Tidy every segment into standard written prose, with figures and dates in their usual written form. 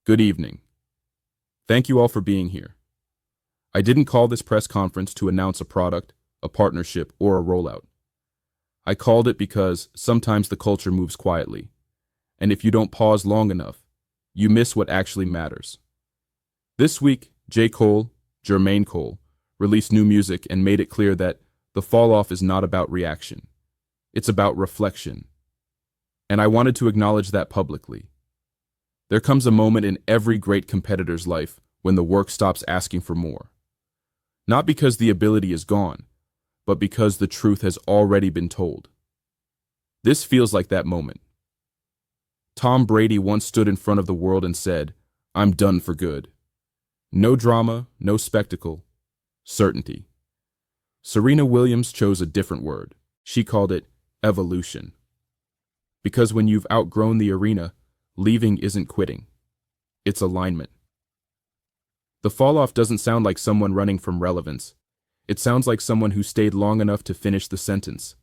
Good evening. Thank you all for being here. I didn't call this press conference to announce a product, a partnership, or a rollout. I called it because sometimes the culture moves quietly, and if you don't pause long enough, you miss what actually matters. This week, jcole, Jermaine Cole, released new music and made it clear that the falloff is not about reaction. It's about reflection. And I wanted to acknowledge that publicly. There comes a moment in every great competitor's life when the work stops asking for more. Not because the ability is gone, but because the truth has already been told. This feels like that moment. Tom Brady once stood in front of the world and said, "I'm done for good." No drama, no spectacle, certainty. Serena Williams chose a different word. She called it evolution. Because when you've outgrown the arena, leaving isn't quitting. It's alignment. The falloff doesn't sound like someone running from relevance. It sounds like someone who stayed long enough to finish the sentence.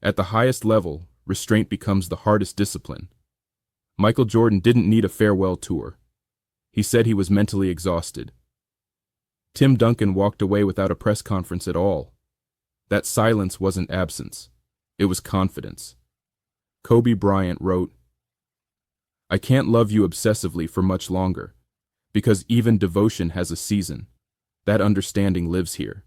At the highest level, restraint becomes the hardest discipline. Michael Jordan didn't need a farewell tour. He said he was mentally exhausted. Tim Duncan walked away without a press conference at all. That silence wasn't absence. It was confidence. Kobe Bryant wrote, "I can't love you obsessively for much longer, because even devotion has a season. That understanding lives here."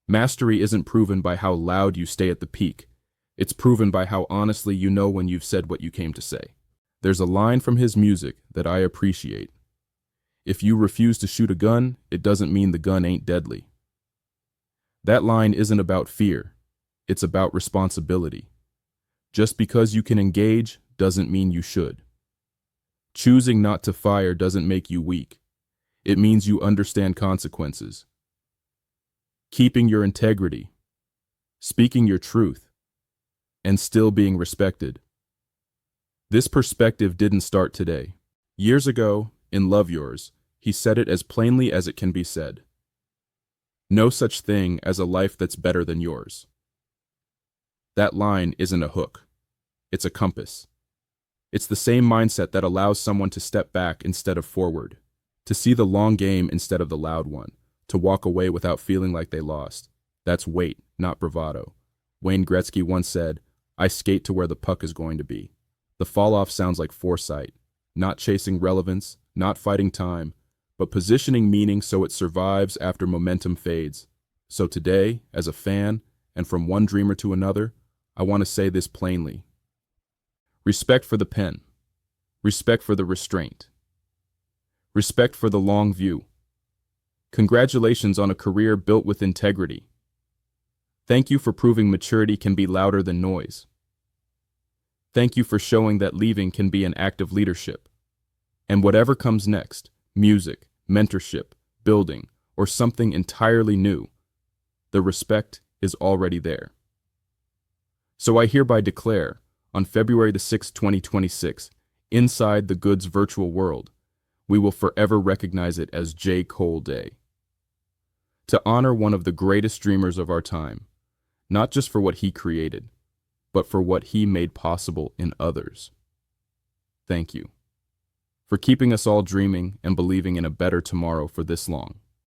Mastery isn't proven by how loud you stay at the peak. It's proven by how honestly you know when you've said what you came to say. There's a line from his music that I appreciate. If you refuse to shoot a gun, it doesn't mean the gun ain't deadly. That line isn't about fear. It's about responsibility. Just because you can engage doesn't mean you should. Choosing not to fire doesn't make you weak. It means you understand consequences. Keeping your integrity, speaking your truth, and still being respected. This perspective didn't start today. Years ago, in Love Yours, he said it as plainly as it can be said. No such thing as a life that's better than yours. That line isn't a hook. It's a compass. It's the same mindset that allows someone to step back instead of forward, to see the long game instead of the loud one, to walk away without feeling like they lost. That's weight, not bravado. Wayne Gretzky once said, "I skate to where the puck is going to be." The falloff sounds like foresight, not chasing relevance, not fighting time, but positioning meaning so it survives after momentum fades. So today, as a fan, and from one dreamer to another, I want to say this plainly. Respect for the pen. Respect for the restraint. Respect for the long view. Congratulations on a career built with integrity. Thank you for proving maturity can be louder than noise. Thank you for showing that leaving can be an act of leadership. And whatever comes next, music, mentorship, building, or something entirely new, the respect is already there. So I hereby declare, on February the 6th, 2026, inside the Goods Virtual World, we will forever recognize it as J. Cole Day. To honor one of the greatest dreamers of our time, not just for what he created, but for what he made possible in others. Thank you for keeping us all dreaming and believing in a better tomorrow for this long.